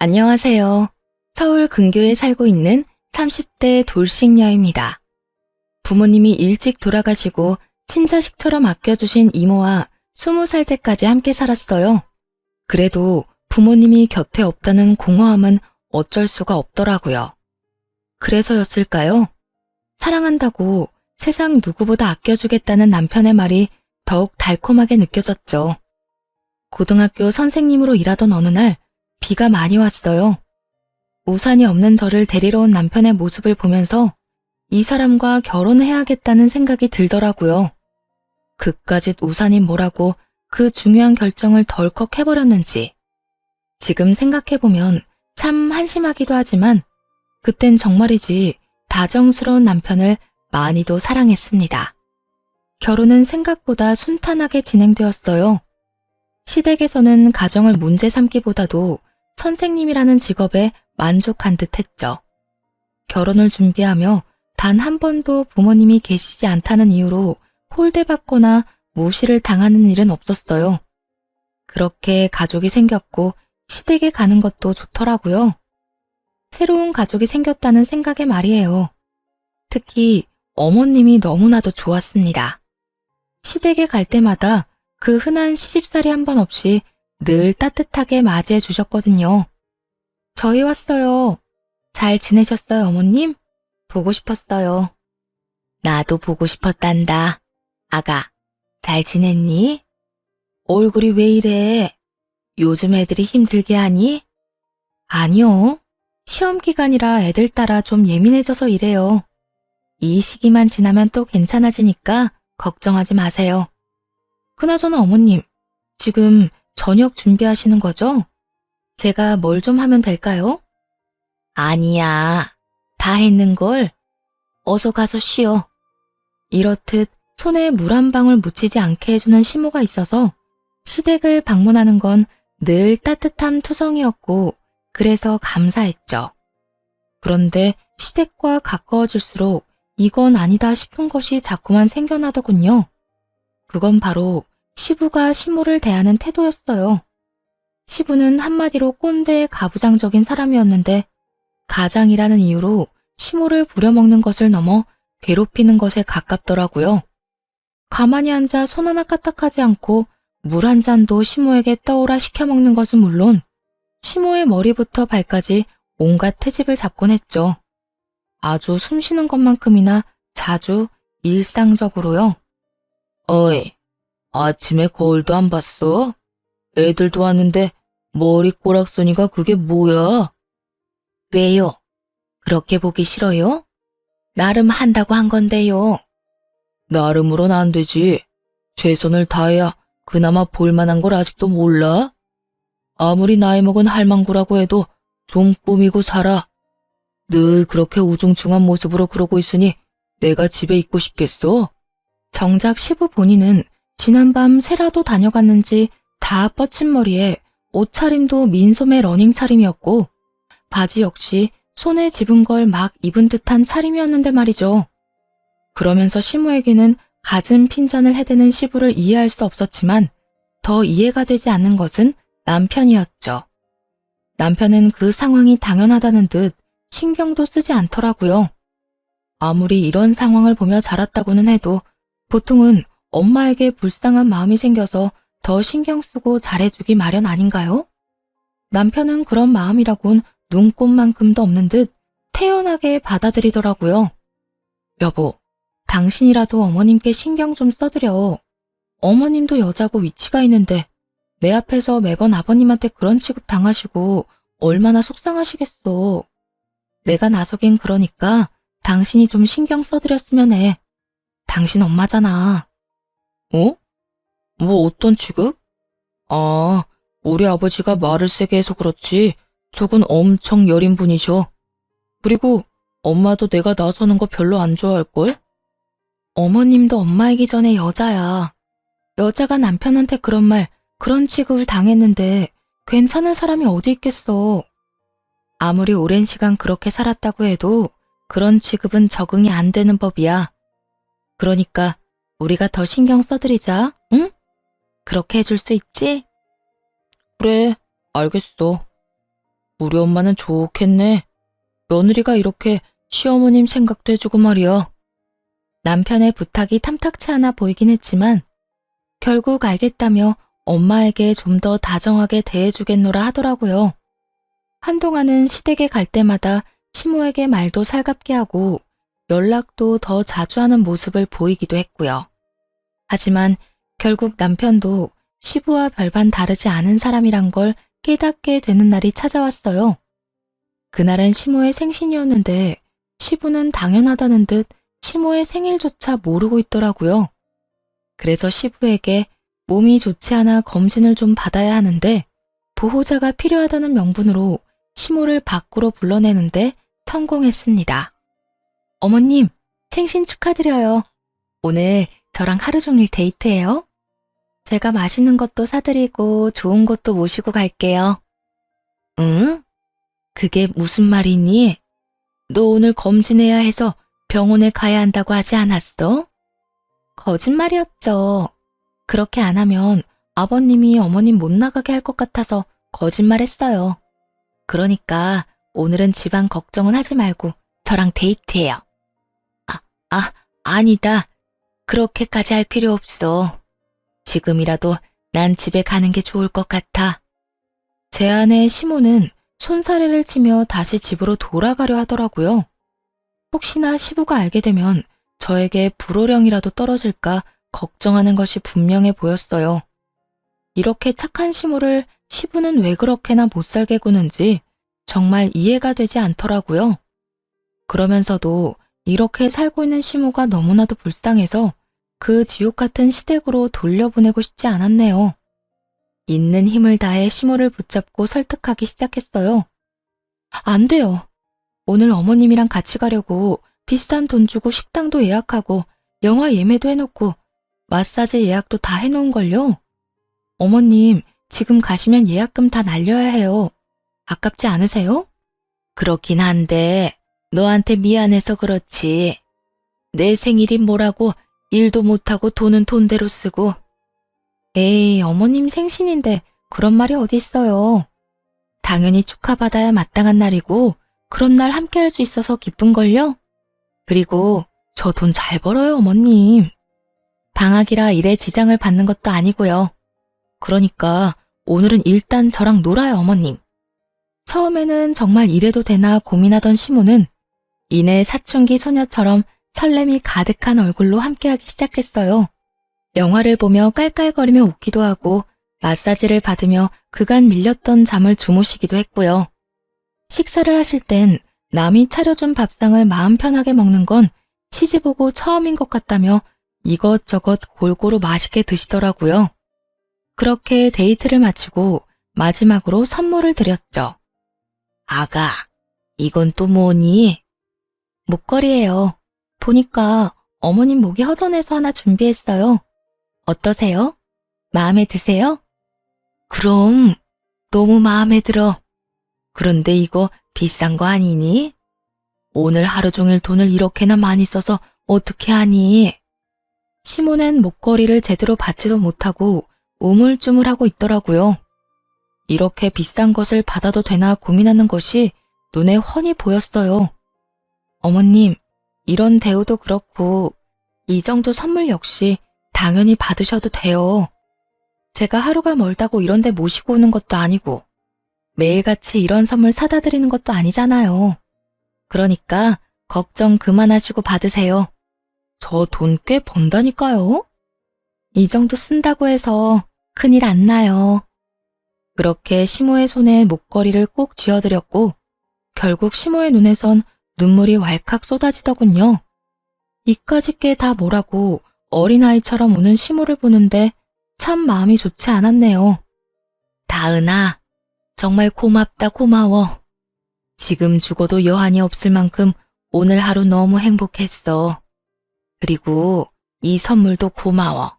안녕하세요. 서울 근교에 살고 있는 30대 돌싱녀입니다. 부모님이 일찍 돌아가시고 친자식처럼 아껴주신 이모와 20살 때까지 함께 살았어요. 그래도 부모님이 곁에 없다는 공허함은 어쩔 수가 없더라고요. 그래서였을까요? 사랑한다고 세상 누구보다 아껴주겠다는 남편의 말이 더욱 달콤하게 느껴졌죠. 고등학교 선생님으로 일하던 어느 날 비가 많이 왔어요. 우산이 없는 저를 데리러 온 남편의 모습을 보면서 이 사람과 결혼해야겠다는 생각이 들더라고요. 그까짓 우산이 뭐라고 그 중요한 결정을 덜컥 해버렸는지. 지금 생각해보면 참 한심하기도 하지만 그땐 정말이지 다정스러운 남편을 많이도 사랑했습니다. 결혼은 생각보다 순탄하게 진행되었어요. 시댁에서는 가정을 문제 삼기보다도 선생님이라는 직업에 만족한 듯 했죠. 결혼을 준비하며 단 한 번도 부모님이 계시지 않다는 이유로 홀대받거나 무시를 당하는 일은 없었어요. 그렇게 가족이 생겼고 시댁에 가는 것도 좋더라고요. 새로운 가족이 생겼다는 생각에 말이에요. 특히 어머님이 너무나도 좋았습니다. 시댁에 갈 때마다 그 흔한 시집살이 한 번 없이 늘 따뜻하게 맞이해 주셨거든요. 저희 왔어요. 잘 지내셨어요, 어머님? 보고 싶었어요. 나도 보고 싶었단다. 아가, 잘 지냈니? 얼굴이 왜 이래? 요즘 애들이 힘들게 하니? 아니요. 시험 기간이라 애들 따라 좀 예민해져서 이래요. 이 시기만 지나면 또 괜찮아지니까 걱정하지 마세요. 그나저나 어머님, 지금 저녁 준비하시는 거죠? 제가 뭘 좀 하면 될까요? 아니야. 다 했는걸. 어서 가서 쉬어. 이렇듯 손에 물 한 방울 묻히지 않게 해주는 시모가 있어서 시댁을 방문하는 건 늘 따뜻함 투성이었고 그래서 감사했죠. 그런데 시댁과 가까워질수록 이건 아니다 싶은 것이 자꾸만 생겨나더군요. 그건 바로 시부가 시모를 대하는 태도였어요. 시부는 한마디로 꼰대 가부장적인 사람이었는데 가장이라는 이유로 시모를 부려먹는 것을 넘어 괴롭히는 것에 가깝더라고요. 가만히 앉아 손 하나 까딱하지 않고 물 한 잔도 시모에게 떠오라 시켜먹는 것은 물론 시모의 머리부터 발까지 온갖 트집을 잡곤 했죠. 아주 숨쉬는 것만큼이나 자주 일상적으로요. 어이, 아침에 거울도 안 봤어? 애들도 왔는데 머리 꼬락서니가 그게 뭐야? 왜요? 그렇게 보기 싫어요? 나름 한다고 한 건데요. 나름으론 안 되지. 최선을 다해야 그나마 볼만한 걸 아직도 몰라? 아무리 나이 먹은 할망구라고 해도 좀 꾸미고 살아. 늘 그렇게 우중충한 모습으로 그러고 있으니 내가 집에 있고 싶겠어? 정작 시부 본인은 지난밤 새라도 다녀갔는지 다 뻗친 머리에 옷차림도 민소매 러닝 차림이었고 바지 역시 손에 집은 걸 막 입은 듯한 차림이었는데 말이죠. 그러면서 시모에게는 갖은 핀잔을 해대는 시부를 이해할 수 없었지만 더 이해가 되지 않는 것은 남편이었죠. 남편은 그 상황이 당연하다는 듯 신경도 쓰지 않더라고요. 아무리 이런 상황을 보며 자랐다고는 해도 보통은 엄마에게 불쌍한 마음이 생겨서 더 신경 쓰고 잘해주기 마련 아닌가요? 남편은 그런 마음이라곤 눈꼽만큼도 없는 듯 태연하게 받아들이더라고요. 여보, 당신이라도 어머님께 신경 좀 써드려. 어머님도 여자고 위치가 있는데 내 앞에서 매번 아버님한테 그런 취급 당하시고 얼마나 속상하시겠어. 내가 나서긴 그러니까 당신이 좀 신경 써드렸으면 해. 당신 엄마잖아. 어? 뭐 어떤 취급? 아, 우리 아버지가 말을 세게 해서 그렇지 속은 엄청 여린 분이셔. 그리고 엄마도 내가 나서는 거 별로 안 좋아할걸? 어머님도 엄마이기 전에 여자야. 여자가 남편한테 그런 말, 그런 취급을 당했는데 괜찮은 사람이 어디 있겠어. 아무리 오랜 시간 그렇게 살았다고 해도 그런 취급은 적응이 안 되는 법이야. 그러니까 우리가 더 신경 써드리자, 응? 그렇게 해줄 수 있지? 그래, 알겠어. 우리 엄마는 좋겠네. 며느리가 이렇게 시어머님 생각도 해주고 말이야. 남편의 부탁이 탐탁치 않아 보이긴 했지만 결국 알겠다며 엄마에게 좀 더 다정하게 대해주겠노라 하더라고요. 한동안은 시댁에 갈 때마다 시모에게 말도 살갑게 하고 연락도 더 자주 하는 모습을 보이기도 했고요. 하지만 결국 남편도 시부와 별반 다르지 않은 사람이란 걸 깨닫게 되는 날이 찾아왔어요. 그날은 시모의 생신이었는데 시부는 당연하다는 듯 시모의 생일조차 모르고 있더라고요. 그래서 시부에게 몸이 좋지 않아 검진을 좀 받아야 하는데 보호자가 필요하다는 명분으로 시모를 밖으로 불러내는데 성공했습니다. 어머님, 생신 축하드려요. 오늘 저랑 하루 종일 데이트해요. 제가 맛있는 것도 사드리고 좋은 곳도 모시고 갈게요. 응? 그게 무슨 말이니? 너 오늘 검진해야 해서 병원에 가야 한다고 하지 않았어? 거짓말이었죠. 그렇게 안 하면 아버님이 어머님 못 나가게 할 것 같아서 거짓말했어요. 그러니까 오늘은 집안 걱정은 하지 말고 저랑 데이트해요. 아니다. 그렇게까지 할 필요 없어. 지금이라도 난 집에 가는 게 좋을 것 같아. 제 아내 시모는 손사래를 치며 다시 집으로 돌아가려 하더라고요. 혹시나 시부가 알게 되면 저에게 불호령이라도 떨어질까 걱정하는 것이 분명해 보였어요. 이렇게 착한 시모를 시부는 왜 그렇게나 못살게 구는지 정말 이해가 되지 않더라고요. 그러면서도 이렇게 살고 있는 시모가 너무나도 불쌍해서 그 지옥 같은 시댁으로 돌려보내고 싶지 않았네요. 있는 힘을 다해 시모를 붙잡고 설득하기 시작했어요. 안 돼요. 오늘 어머님이랑 같이 가려고 비싼 돈 주고 식당도 예약하고 영화 예매도 해놓고 마사지 예약도 다 해놓은걸요. 어머님, 지금 가시면 예약금 다 날려야 해요. 아깝지 않으세요? 그렇긴 한데 너한테 미안해서 그렇지. 내 생일이 뭐라고 일도 못하고 돈은 돈대로 쓰고. 에이, 어머님 생신인데 그런 말이 어디 있어요. 당연히 축하받아야 마땅한 날이고 그런 날 함께 할 수 있어서 기쁜걸요? 그리고 저 돈 잘 벌어요, 어머님. 방학이라 일에 지장을 받는 것도 아니고요. 그러니까 오늘은 일단 저랑 놀아요, 어머님. 처음에는 정말 이래도 되나 고민하던 시모는 이내 사춘기 소녀처럼 설렘이 가득한 얼굴로 함께하기 시작했어요. 영화를 보며 깔깔거리며 웃기도 하고 마사지를 받으며 그간 밀렸던 잠을 주무시기도 했고요. 식사를 하실 땐 남이 차려준 밥상을 마음 편하게 먹는 건 시집오고 처음인 것 같다며 이것저것 골고루 맛있게 드시더라고요. 그렇게 데이트를 마치고 마지막으로 선물을 드렸죠. 아가, 이건 또 뭐니? 목걸이예요. 보니까 어머님 목이 허전해서 하나 준비했어요. 어떠세요? 마음에 드세요? 그럼 너무 마음에 들어. 그런데 이거 비싼 거 아니니? 오늘 하루 종일 돈을 이렇게나 많이 써서 어떻게 하니? 시몬은 목걸이를 제대로 받지도 못하고 우물쭈물하고 있더라고요. 이렇게 비싼 것을 받아도 되나 고민하는 것이 눈에 훤히 보였어요. 어머님, 이런 대우도 그렇고 이 정도 선물 역시 당연히 받으셔도 돼요. 제가 하루가 멀다고 이런 데 모시고 오는 것도 아니고 매일같이 이런 선물 사다 드리는 것도 아니잖아요. 그러니까 걱정 그만하시고 받으세요. 저 돈 꽤 번다니까요. 이 정도 쓴다고 해서 큰일 안 나요. 그렇게 시모의 손에 목걸이를 꼭 쥐어드렸고 결국 시모의 눈에선 눈물이 왈칵 쏟아지더군요. 이까짓 게 다 뭐라고 어린아이처럼 우는 시모를 보는데 참 마음이 좋지 않았네요. 다은아, 정말 고맙다 고마워. 지금 죽어도 여한이 없을 만큼 오늘 하루 너무 행복했어. 그리고 이 선물도 고마워.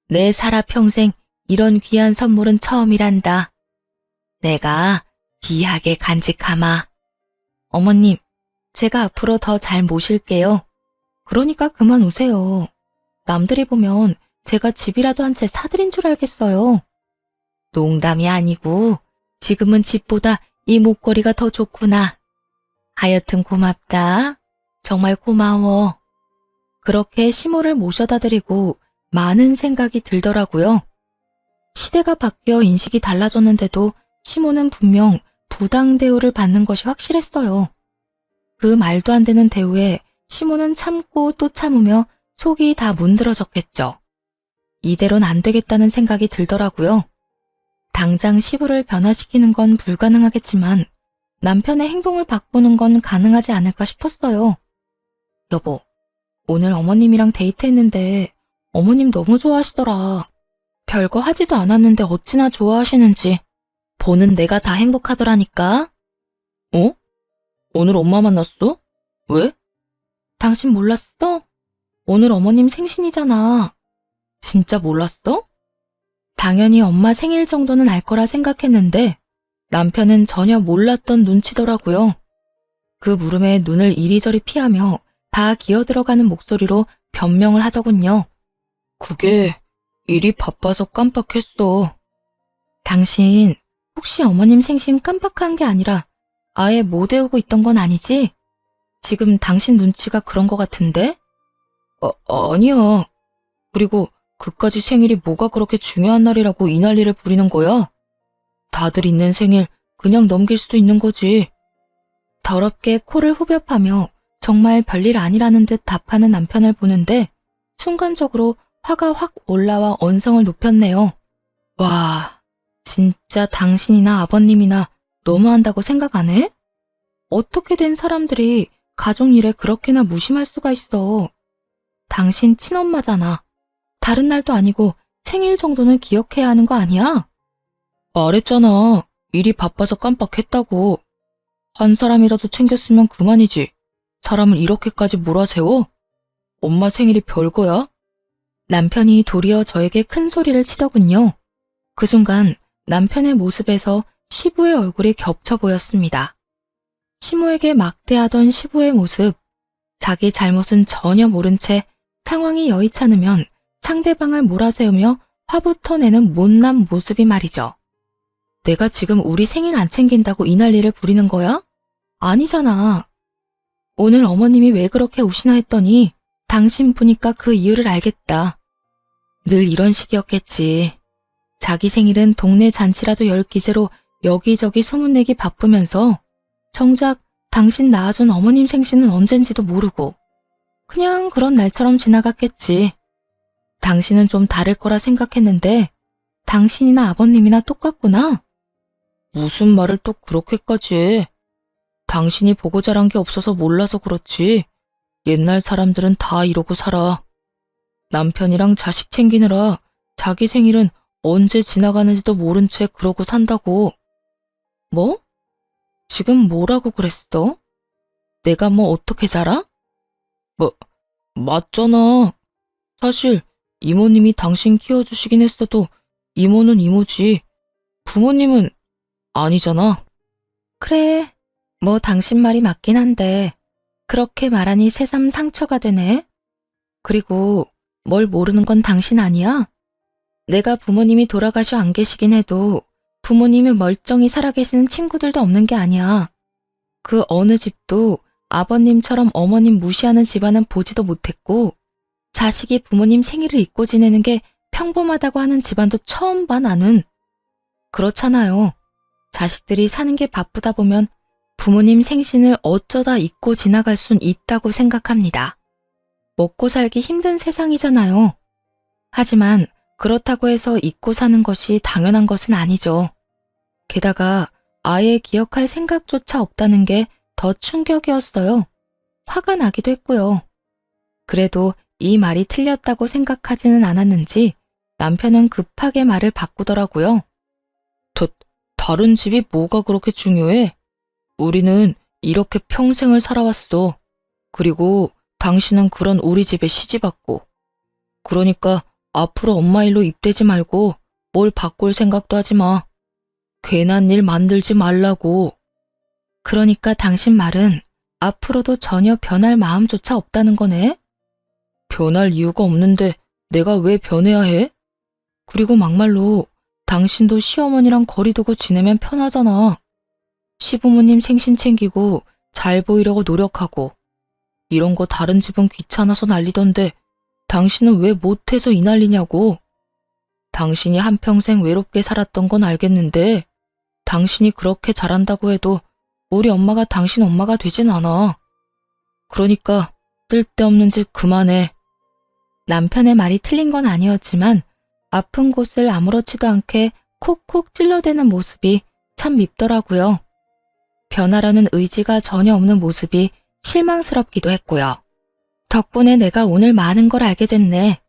내 살아 평생 이런 귀한 선물은 처음이란다. 내가 귀하게 간직하마. 어머님, 제가 앞으로 더 잘 모실게요. 그러니까 그만 우세요. 남들이 보면 제가 집이라도 한 채 사드린 줄 알겠어요. 농담이 아니고 지금은 집보다 이 목걸이가 더 좋구나. 하여튼 고맙다. 정말 고마워. 그렇게 시모를 모셔다 드리고 많은 생각이 들더라고요. 시대가 바뀌어 인식이 달라졌는데도 시모는 분명 부당 대우를 받는 것이 확실했어요. 그 말도 안 되는 대우에 시모는 참고 또 참으며 속이 다 문드러졌겠죠. 이대로는 안 되겠다는 생각이 들더라고요. 당장 시부를 변화시키는 건 불가능하겠지만 남편의 행동을 바꾸는 건 가능하지 않을까 싶었어요. 여보, 오늘 어머님이랑 데이트했는데 어머님 너무 좋아하시더라. 별거 하지도 않았는데 어찌나 좋아하시는지. 보는 내가 다 행복하더라니까. 어? 오늘 엄마 만났어? 왜? 당신 몰랐어? 오늘 어머님 생신이잖아. 진짜 몰랐어? 당연히 엄마 생일 정도는 알 거라 생각했는데 남편은 전혀 몰랐던 눈치더라고요. 그 물음에 눈을 이리저리 피하며 다 기어들어가는 목소리로 변명을 하더군요. 그게 일이 바빠서 깜빡했어. 당신 혹시 어머님 생신 깜빡한 게 아니라 아예 못 외우고 있던 건 아니지? 지금 당신 눈치가 그런 것 같은데? 아니야. 그리고 그까지 생일이 뭐가 그렇게 중요한 날이라고 이 난리를 부리는 거야? 다들 있는 생일 그냥 넘길 수도 있는 거지. 더럽게 코를 후벼파며 정말 별일 아니라는 듯 답하는 남편을 보는데 순간적으로 화가 확 올라와 언성을 높였네요. 와, 진짜 당신이나 아버님이나 너무한다고 생각 안 해? 어떻게 된 사람들이 가족 일에 그렇게나 무심할 수가 있어. 당신 친엄마잖아. 다른 날도 아니고 생일 정도는 기억해야 하는 거 아니야? 말했잖아. 일이 바빠서 깜빡했다고. 한 사람이라도 챙겼으면 그만이지. 사람을 이렇게까지 몰아세워? 엄마 생일이 별거야? 남편이 도리어 저에게 큰 소리를 치더군요. 그 순간 남편의 모습에서 시부의 얼굴이 겹쳐 보였습니다. 시모에게 막대하던 시부의 모습, 자기 잘못은 전혀 모른 채 상황이 여의찮으면 상대방을 몰아세우며 화부터 내는 못난 모습이 말이죠. 내가 지금 우리 생일 안 챙긴다고 이 난리를 부리는 거야? 아니잖아. 오늘 어머님이 왜 그렇게 우시나 했더니 당신 보니까 그 이유를 알겠다. 늘 이런 식이었겠지. 자기 생일은 동네 잔치라도 열 기세로 여기저기 소문내기 바쁘면서 정작 당신 낳아준 어머님 생신은 언젠지도 모르고 그냥 그런 날처럼 지나갔겠지. 당신은 좀 다를 거라 생각했는데 당신이나 아버님이나 똑같구나. 무슨 말을 또 그렇게까지 해. 당신이 보고 자란 게 없어서 몰라서 그렇지. 옛날 사람들은 다 이러고 살아. 남편이랑 자식 챙기느라 자기 생일은 언제 지나가는지도 모른 채 그러고 산다고. 뭐? 지금 뭐라고 그랬어? 내가 뭐 어떻게 자라? 맞잖아. 사실 이모님이 당신 키워주시긴 했어도 이모는 이모지. 부모님은 아니잖아. 그래, 뭐 당신 말이 맞긴 한데 그렇게 말하니 새삼 상처가 되네. 그리고 뭘 모르는 건 당신 아니야? 내가 부모님이 돌아가셔 안 계시긴 해도 부모님이 멀쩡히 살아계시는 친구들도 없는 게 아니야. 그 어느 집도 아버님처럼 어머님 무시하는 집안은 보지도 못했고 자식이 부모님 생일을 잊고 지내는 게 평범하다고 하는 집안도 처음 봐 나는. 그렇잖아요. 자식들이 사는 게 바쁘다 보면 부모님 생신을 어쩌다 잊고 지나갈 순 있다고 생각합니다. 먹고 살기 힘든 세상이잖아요. 하지만 그렇다고 해서 잊고 사는 것이 당연한 것은 아니죠. 게다가 아예 기억할 생각조차 없다는 게 더 충격이었어요. 화가 나기도 했고요. 그래도 이 말이 틀렸다고 생각하지는 않았는지 남편은 급하게 말을 바꾸더라고요. 다른 집이 뭐가 그렇게 중요해? 우리는 이렇게 평생을 살아왔어. 그리고 당신은 그런 우리 집에 시집왔고. 그러니까 앞으로 엄마 일로 입대지 말고 뭘 바꿀 생각도 하지 마. 괜한 일 만들지 말라고. 그러니까 당신 말은 앞으로도 전혀 변할 마음조차 없다는 거네? 변할 이유가 없는데 내가 왜 변해야 해? 그리고 막말로 당신도 시어머니랑 거리 두고 지내면 편하잖아. 시부모님 생신 챙기고 잘 보이려고 노력하고 이런 거 다른 집은 귀찮아서 난리던데 당신은 왜 못해서 이 난리냐고. 당신이 한평생 외롭게 살았던 건 알겠는데 당신이 그렇게 잘한다고 해도 우리 엄마가 당신 엄마가 되진 않아. 그러니까 쓸데없는 짓 그만해. 남편의 말이 틀린 건 아니었지만 아픈 곳을 아무렇지도 않게 콕콕 찔러대는 모습이 참 밉더라고요. 변하려는 의지가 전혀 없는 모습이 실망스럽기도 했고요. 덕분에 내가 오늘 많은 걸 알게 됐네.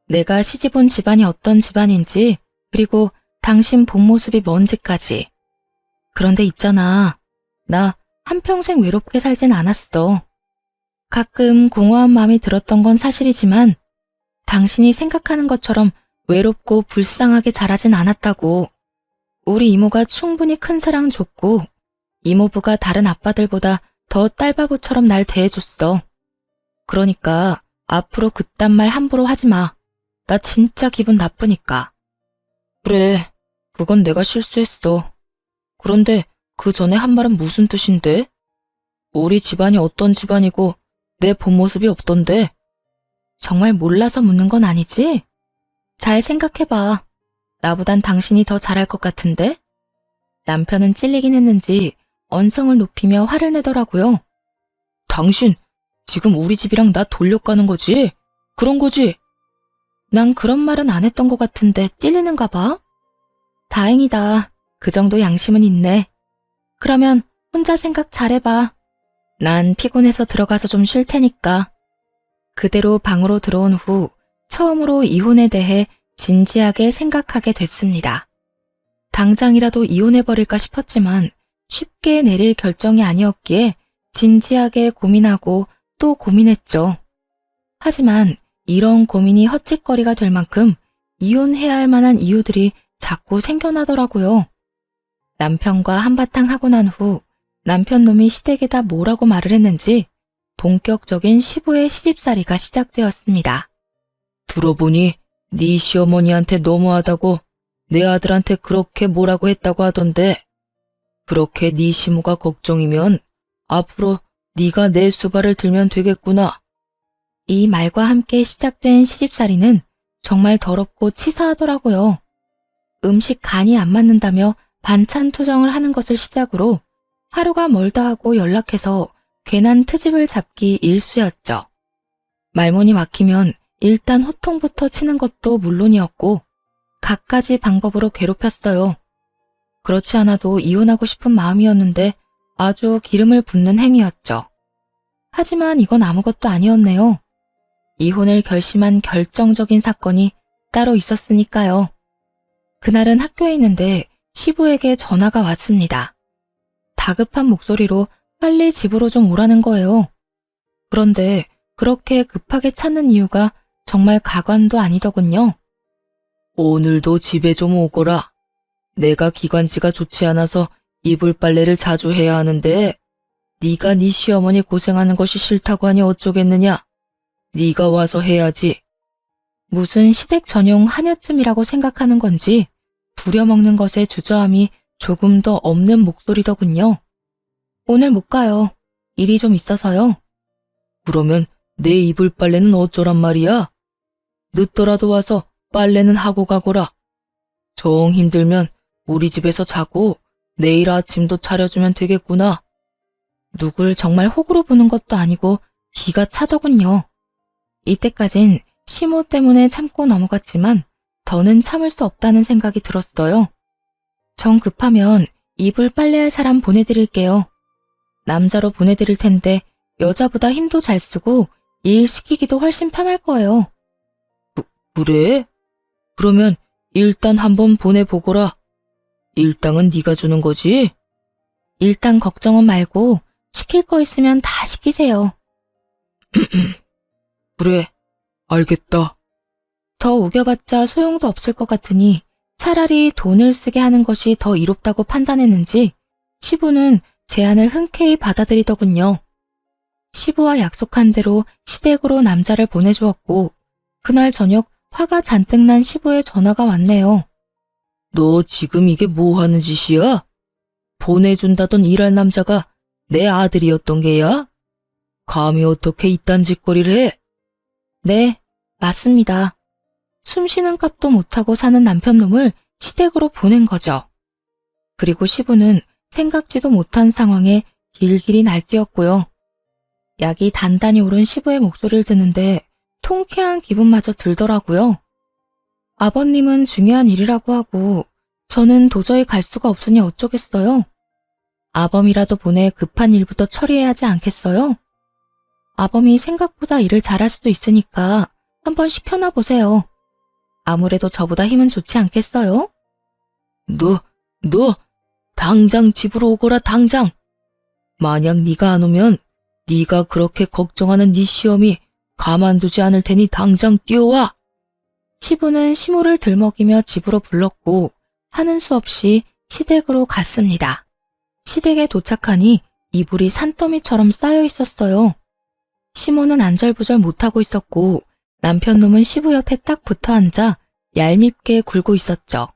내가 시집온 집안이 어떤 집안인지, 그리고 당신 본 모습이 뭔지까지. 그런데 있잖아. 나 한평생 외롭게 살진 않았어. 가끔 공허한 마음이 들었던 건 사실이지만 당신이 생각하는 것처럼 외롭고 불쌍하게 자라진 않았다고. 우리 이모가 충분히 큰 사랑 줬고 이모부가 다른 아빠들보다 더 딸바보처럼 날 대해줬어. 그러니까 앞으로 그딴 말 함부로 하지 마. 나 진짜 기분 나쁘니까. 그래, 그건 내가 실수했어. 그런데 그 전에 한 말은 무슨 뜻인데? 우리 집안이 어떤 집안이고 내 본 모습이 없던데? 정말 몰라서 묻는 건 아니지? 잘 생각해봐. 나보단 당신이 더 잘할 것 같은데? 남편은 찔리긴 했는지 언성을 높이며 화를 내더라고요. 당신, 지금 우리 집이랑 나 돌려가는 거지? 그런 거지? 난 그런 말은 안 했던 것 같은데 찔리는가 봐? 다행이다. 그 정도 양심은 있네. 그러면 혼자 생각 잘해봐. 난 피곤해서 들어가서 좀 쉴 테니까. 그대로 방으로 들어온 후 처음으로 이혼에 대해 진지하게 생각하게 됐습니다. 당장이라도 이혼해버릴까 싶었지만 쉽게 내릴 결정이 아니었기에 진지하게 고민하고 또 고민했죠. 하지만 이런 고민이 헛짓거리가 될 만큼 이혼해야 할 만한 이유들이 자꾸 생겨나더라고요. 남편과 한바탕 하고 난 후 남편 놈이 시댁에다 뭐라고 말을 했는지 본격적인 시부의 시집살이가 시작되었습니다. 들어보니 네 시어머니한테 너무하다고 내 아들한테 그렇게 뭐라고 했다고 하던데, 그렇게 네 시모가 걱정이면 앞으로 네가 내 수발을 들면 되겠구나. 이 말과 함께 시작된 시집살이는 정말 더럽고 치사하더라고요. 음식 간이 안 맞는다며 반찬 투정을 하는 것을 시작으로 하루가 멀다 하고 연락해서 괜한 트집을 잡기 일쑤였죠. 말문이 막히면 일단 호통부터 치는 것도 물론이었고 갖가지 방법으로 괴롭혔어요. 그렇지 않아도 이혼하고 싶은 마음이었는데 아주 기름을 붓는 행위였죠. 하지만 이건 아무것도 아니었네요. 이혼을 결심한 결정적인 사건이 따로 있었으니까요. 그날은 학교에 있는데 시부에게 전화가 왔습니다. 다급한 목소리로 빨리 집으로 좀 오라는 거예요. 그런데 그렇게 급하게 찾는 이유가 정말 가관도 아니더군요. 오늘도 집에 좀 오거라. 내가 기관지가 좋지 않아서 이불 빨래를 자주 해야 하는데 네가 네 시어머니 고생하는 것이 싫다고 하니 어쩌겠느냐. 네가 와서 해야지. 무슨 시댁 전용 한여쯤이라고 생각하는 건지 부려먹는 것에 주저함이 조금 더 없는 목소리더군요. 오늘 못 가요. 일이 좀 있어서요. 그러면 내 이불 빨래는 어쩌란 말이야? 늦더라도 와서 빨래는 하고 가거라. 정 힘들면 우리 집에서 자고 내일 아침도 차려주면 되겠구나. 누굴 정말 호구로 보는 것도 아니고 기가 차더군요. 이때까진 시모 때문에 참고 넘어갔지만 더는 참을 수 없다는 생각이 들었어요. 정 급하면 이불 빨래할 사람 보내드릴게요. 남자로 보내드릴 텐데 여자보다 힘도 잘 쓰고 일 시키기도 훨씬 편할 거예요. 그래? 그러면 일단 한번 보내보거라. 일당은 네가 주는 거지? 일당 걱정은 말고 시킬 거 있으면 다 시키세요. 그래, 알겠다. 더 우겨봤자 소용도 없을 것 같으니 차라리 돈을 쓰게 하는 것이 더 이롭다고 판단했는지 시부는 제안을 흔쾌히 받아들이더군요. 시부와 약속한 대로 시댁으로 남자를 보내주었고 그날 저녁 화가 잔뜩 난 시부의 전화가 왔네요. 너 지금 이게 뭐 하는 짓이야? 보내준다던 일할 남자가 내 아들이었던 게야? 감히 어떻게 이딴 짓거리를 해? 네, 맞습니다. 숨 쉬는 값도 못하고 사는 남편 놈을 시댁으로 보낸 거죠. 그리고 시부는 생각지도 못한 상황에 길길이 날뛰었고요. 약이 단단히 오른 시부의 목소리를 듣는데 통쾌한 기분마저 들더라고요. 아버님은 중요한 일이라고 하고 저는 도저히 갈 수가 없으니 어쩌겠어요. 아범이라도 보내 급한 일부터 처리해야 하지 않겠어요? 아범이 생각보다 일을 잘할 수도 있으니까 한번 시켜놔 보세요. 아무래도 저보다 힘은 좋지 않겠어요? 너 당장 집으로 오거라 당장. 만약 네가 안 오면 네가 그렇게 걱정하는 네 시험이 가만두지 않을 테니 당장 뛰어와. 시부는 시모를 들먹이며 집으로 불렀고 하는 수 없이 시댁으로 갔습니다. 시댁에 도착하니 이불이 산더미처럼 쌓여 있었어요. 시모는 안절부절 못하고 있었고 남편 놈은 시부 옆에 딱 붙어 앉아 얄밉게 굴고 있었죠.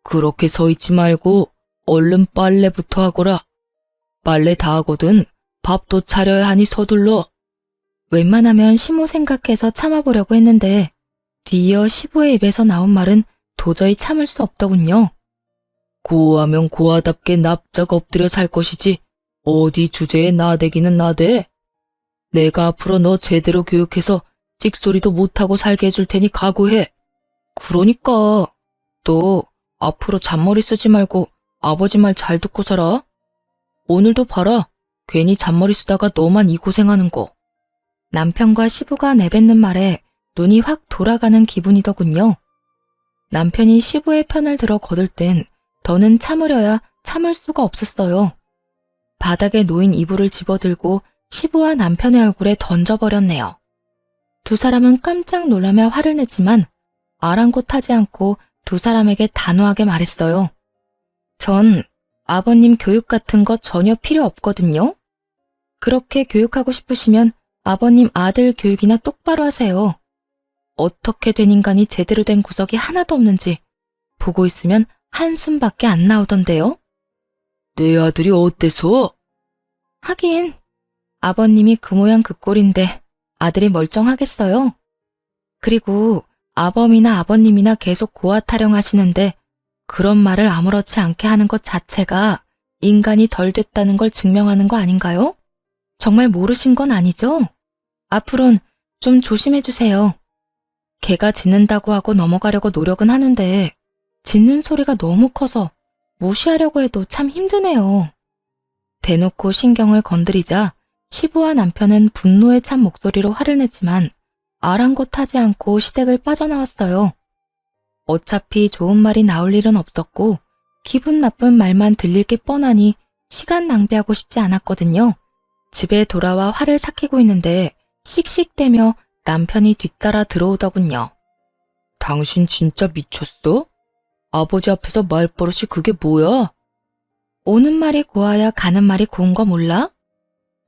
그렇게 서 있지 말고 얼른 빨래부터 하거라. 빨래 다 하거든 밥도 차려야 하니 서둘러. 웬만하면 시모 생각해서 참아보려고 했는데 뒤이어 시부의 입에서 나온 말은 도저히 참을 수 없더군요. 고하면 고하답게 납작 엎드려 살 것이지 어디 주제에 나대기는 나대. 내가 앞으로 너 제대로 교육해서 찍소리도 못하고 살게 해줄 테니 각오해. 그러니까 너 앞으로 잔머리 쓰지 말고 아버지 말 잘 듣고 살아. 오늘도 봐라. 괜히 잔머리 쓰다가 너만 이 고생하는 거. 남편과 시부가 내뱉는 말에 눈이 확 돌아가는 기분이더군요. 남편이 시부의 편을 들어 거들 땐 더는 참으려야 참을 수가 없었어요. 바닥에 놓인 이불을 집어들고 시부와 남편의 얼굴에 던져버렸네요. 두 사람은 깜짝 놀라며 화를 냈지만 아랑곳하지 않고 두 사람에게 단호하게 말했어요. 전 아버님 교육 같은 거 전혀 필요 없거든요. 그렇게 교육하고 싶으시면 아버님 아들 교육이나 똑바로 하세요. 어떻게 된 인간이 제대로 된 구석이 하나도 없는지 보고 있으면 한숨밖에 안 나오던데요. 내 아들이 어때서? 하긴 아버님이 그 모양 그 꼴인데 아들이 멀쩡하겠어요. 그리고 아범이나 아버님이나 계속 고아 타령하시는데 그런 말을 아무렇지 않게 하는 것 자체가 인간이 덜 됐다는 걸 증명하는 거 아닌가요? 정말 모르신 건 아니죠? 앞으론 좀 조심해 주세요. 개가 짖는다고 하고 넘어가려고 노력은 하는데 짖는 소리가 너무 커서 무시하려고 해도 참 힘드네요. 대놓고 신경을 건드리자 시부와 남편은 분노에 찬 목소리로 화를 냈지만 아랑곳하지 않고 시댁을 빠져나왔어요. 어차피 좋은 말이 나올 일은 없었고 기분 나쁜 말만 들릴 게 뻔하니 시간 낭비하고 싶지 않았거든요. 집에 돌아와 화를 삭히고 있는데 씩씩대며 남편이 뒤따라 들어오더군요. 당신 진짜 미쳤어? 아버지 앞에서 말버릇이 그게 뭐야? 오는 말이 고와야 가는 말이 고운 거 몰라?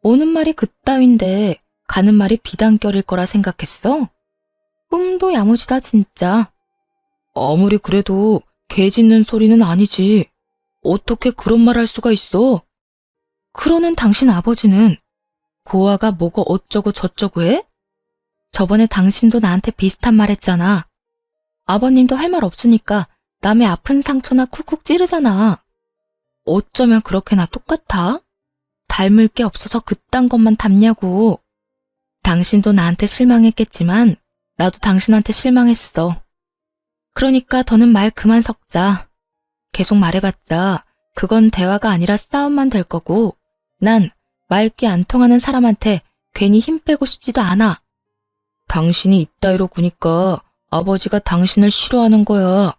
오는 말이 그따윈데 가는 말이 비단결일 거라 생각했어? 꿈도 야무지다 진짜. 아무리 그래도 개 짖는 소리는 아니지. 어떻게 그런 말 할 수가 있어? 그러는 당신 아버지는 고아가 뭐고 어쩌고 저쩌고 해? 저번에 당신도 나한테 비슷한 말 했잖아. 아버님도 할 말 없으니까 남의 아픈 상처나 쿡쿡 찌르잖아. 어쩌면 그렇게나 똑같아? 닮을 게 없어서 그딴 것만 닮냐고. 당신도 나한테 실망했겠지만 나도 당신한테 실망했어. 그러니까 더는 말 그만 섞자. 계속 말해봤자 그건 대화가 아니라 싸움만 될 거고 난 말귀 안 통하는 사람한테 괜히 힘 빼고 싶지도 않아. 당신이 이따위로 구니까 아버지가 당신을 싫어하는 거야.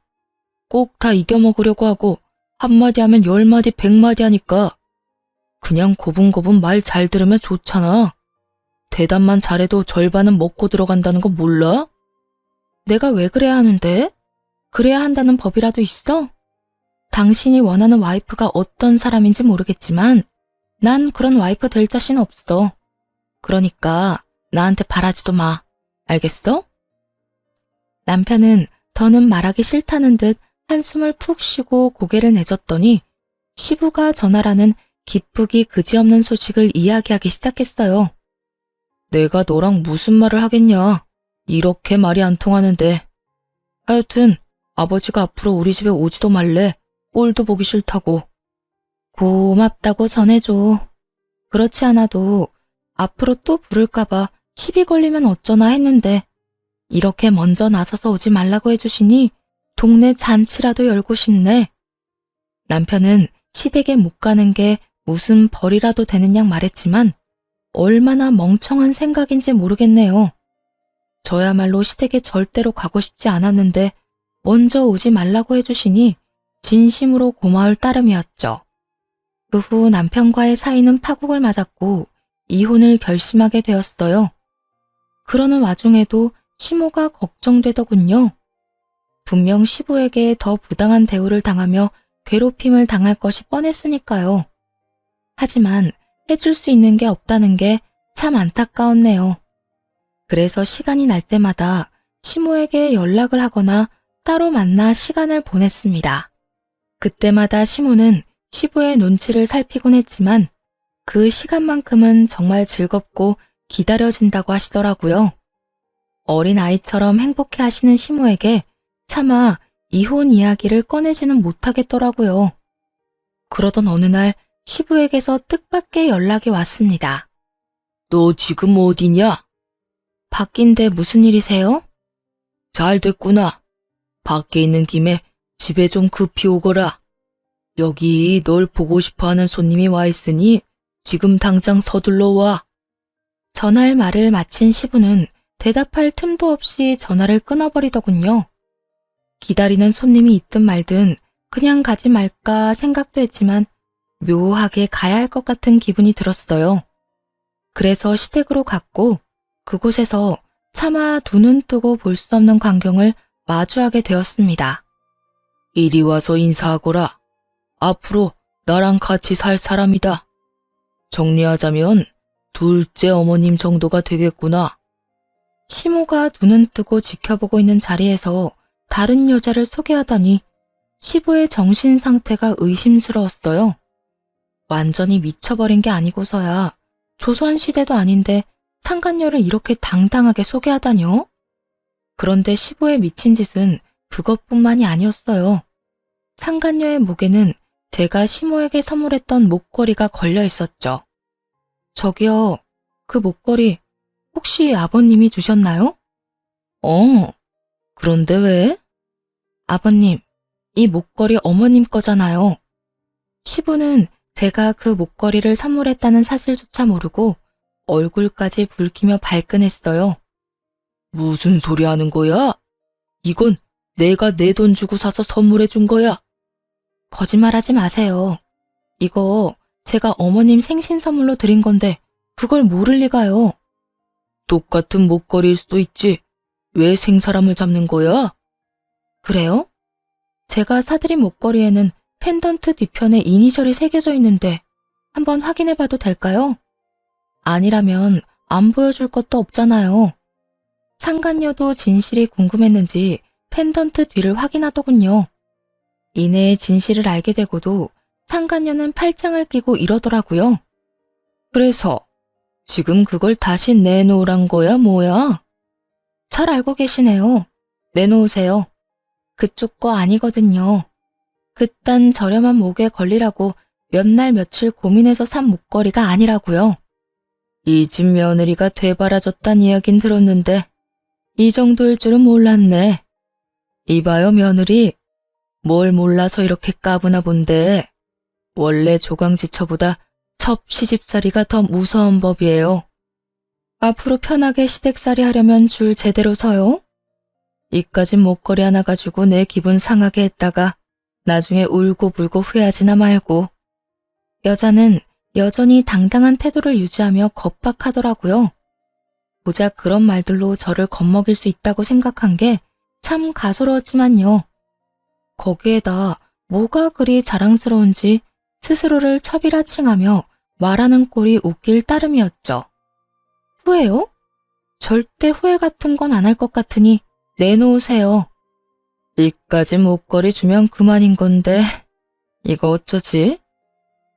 꼭 다 이겨먹으려고 하고 한마디 하면 10마디 100마디 하니까 그냥 고분고분 말 잘 들으면 좋잖아. 대답만 잘해도 절반은 먹고 들어간다는 거 몰라? 내가 왜 그래야 하는데? 그래야 한다는 법이라도 있어? 당신이 원하는 와이프가 어떤 사람인지 모르겠지만 난 그런 와이프 될 자신 없어. 그러니까 나한테 바라지도 마. 알겠어? 남편은 더는 말하기 싫다는 듯 한숨을 푹 쉬고 고개를 내젓더니 시부가 전하라는 기쁘기 그지없는 소식을 이야기하기 시작했어요. 내가 너랑 무슨 말을 하겠냐. 이렇게 말이 안 통하는데. 하여튼 아버지가 앞으로 우리 집에 오지도 말래. 꼴도 보기 싫다고. 고맙다고 전해줘. 그렇지 않아도 앞으로 또 부를까봐 시비 걸리면 어쩌나 했는데 이렇게 먼저 나서서 오지 말라고 해주시니 동네 잔치라도 열고 싶네. 남편은 시댁에 못 가는 게 무슨 벌이라도 되는 양 말했지만 얼마나 멍청한 생각인지 모르겠네요. 저야말로 시댁에 절대로 가고 싶지 않았는데 먼저 오지 말라고 해주시니 진심으로 고마울 따름이었죠. 그 후 남편과의 사이는 파국을 맞았고 이혼을 결심하게 되었어요. 그러는 와중에도 시모가 걱정되더군요. 분명 시부에게 더 부당한 대우를 당하며 괴롭힘을 당할 것이 뻔했으니까요. 하지만 해줄 수 있는 게 없다는 게 참 안타까웠네요. 그래서 시간이 날 때마다 시모에게 연락을 하거나 따로 만나 시간을 보냈습니다. 그때마다 시모는 시부의 눈치를 살피곤 했지만 그 시간만큼은 정말 즐겁고 기다려진다고 하시더라고요. 어린 아이처럼 행복해 하시는 시모에게 차마 이혼 이야기를 꺼내지는 못하겠더라고요. 그러던 어느 날 시부에게서 뜻밖의 연락이 왔습니다. 너 지금 어디냐? 밖인데 무슨 일이세요? 잘 됐구나. 밖에 있는 김에 집에 좀 급히 오거라. 여기 널 보고 싶어하는 손님이 와 있으니 지금 당장 서둘러 와. 전화할 말을 마친 시부는 대답할 틈도 없이 전화를 끊어버리더군요. 기다리는 손님이 있든 말든 그냥 가지 말까 생각도 했지만 묘하게 가야 할 것 같은 기분이 들었어요. 그래서 시댁으로 갔고 그곳에서 차마 두 눈 뜨고 볼 수 없는 광경을 마주하게 되었습니다. 이리 와서 인사하거라. 앞으로 나랑 같이 살 사람이다. 정리하자면 둘째 어머님 정도가 되겠구나. 시모가 두 눈 뜨고 지켜보고 있는 자리에서 다른 여자를 소개하더니 시부의 정신 상태가 의심스러웠어요. 완전히 미쳐버린 게 아니고서야 조선시대도 아닌데 상간녀를 이렇게 당당하게 소개하다뇨? 그런데 시부의 미친 짓은 그것뿐만이 아니었어요. 상간녀의 목에는 제가 시모에게 선물했던 목걸이가 걸려 있었죠. 저기요, 그 목걸이 혹시 아버님이 주셨나요? 그런데 왜? 아버님, 이 목걸이 어머님 거잖아요. 시부는 제가 그 목걸이를 선물했다는 사실조차 모르고 얼굴까지 붉히며 발끈했어요. 무슨 소리 하는 거야? 이건 내가 내 돈 주고 사서 선물해 준 거야. 거짓말하지 마세요. 이거 제가 어머님 생신 선물로 드린 건데 그걸 모를 리가요. 똑같은 목걸이일 수도 있지. 왜 생사람을 잡는 거야? 그래요? 제가 사드린 목걸이에는 펜던트 뒤편에 이니셜이 새겨져 있는데 한번 확인해봐도 될까요? 아니라면 안 보여줄 것도 없잖아요. 상간녀도 진실이 궁금했는지 펜던트 뒤를 확인하더군요. 이내 진실을 알게 되고도 상간녀는 팔짱을 끼고 이러더라고요. 그래서 지금 그걸 다시 내놓으란 거야, 뭐야? 잘 알고 계시네요. 내놓으세요. 그쪽 거 아니거든요. 그딴 저렴한 목에 걸리라고 몇 날 며칠 고민해서 산 목걸이가 아니라고요. 이 집 며느리가 되바라졌단 이야긴 들었는데 이 정도일 줄은 몰랐네. 이봐요, 며느리. 뭘 몰라서 이렇게 까부나 본데 원래 조강지처보다 첩 시집살이가 더 무서운 법이에요. 앞으로 편하게 시댁살이 하려면 줄 제대로 서요. 이까진 목걸이 하나 가지고 내 기분 상하게 했다가 나중에 울고불고 후회하지나 말고. 여자는 여전히 당당한 태도를 유지하며 겁박하더라고요. 고작 그런 말들로 저를 겁먹일 수 있다고 생각한 게 참 가소로웠지만요. 거기에다 뭐가 그리 자랑스러운지 스스로를 첩이라칭하며 말하는 꼴이 웃길 따름이었죠. 후회요? 절대 후회 같은 건 안 할 것 같으니 내놓으세요. 이까지 목걸이 주면 그만인 건데 이거 어쩌지?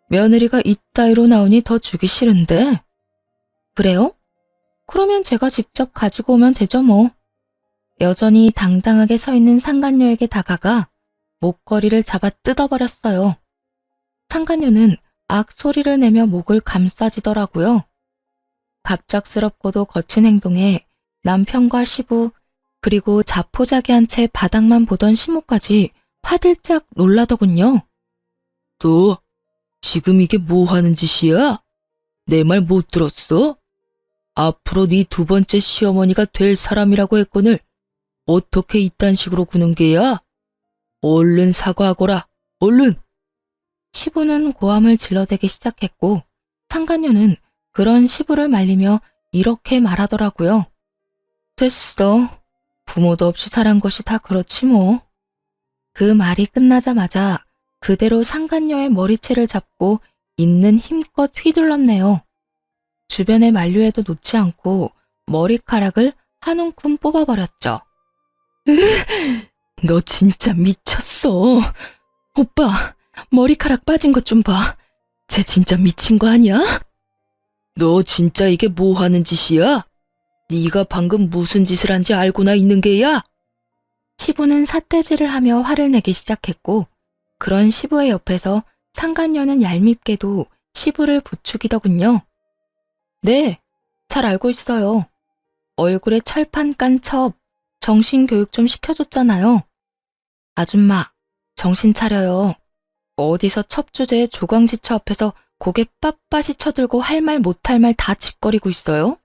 며느리가 이따위로 나오니 더 주기 싫은데. 그래요? 그러면 제가 직접 가지고 오면 되죠 뭐. 여전히 당당하게 서 있는 상간녀에게 다가가 목걸이를 잡아 뜯어버렸어요. 상간녀는 악 소리를 내며 목을 감싸지더라고요. 갑작스럽고도 거친 행동에 남편과 시부 그리고 자포자기한 채 바닥만 보던 시모까지 화들짝 놀라더군요. 너 지금 이게 뭐 하는 짓이야? 내 말 못 들었어? 앞으로 네 두 번째 시어머니가 될 사람이라고 했거늘 어떻게 이딴 식으로 구는 게야? 얼른 사과하거라, 얼른! 시부는 고함을 질러대기 시작했고 상간녀는 그런 시부를 말리며 이렇게 말하더라고요. 됐어. 부모도 없이 자란 것이 다 그렇지 뭐. 그 말이 끝나자마자 그대로 상간녀의 머리채를 잡고 있는 힘껏 휘둘렀네요. 주변의 만류에도 놓지 않고 머리카락을 한 움큼 뽑아버렸죠. 너 진짜 미쳤어. 오빠, 머리카락 빠진 것 좀 봐. 쟤 진짜 미친 거 아니야? 너 진짜 이게 뭐 하는 짓이야? 네가 방금 무슨 짓을 한지 알고나 있는 게야? 시부는 삿대질을 하며 화를 내기 시작했고 그런 시부의 옆에서 상간녀는 얄밉게도 시부를 부추기더군요. 네, 잘 알고 있어요. 얼굴에 철판 깐 첩, 정신교육 좀 시켜줬잖아요. 아줌마, 정신 차려요. 어디서 첩 주제에 조광지처 앞에서 고개 빳빳이 쳐들고 할 말 못할 말 다 짓거리고 있어요?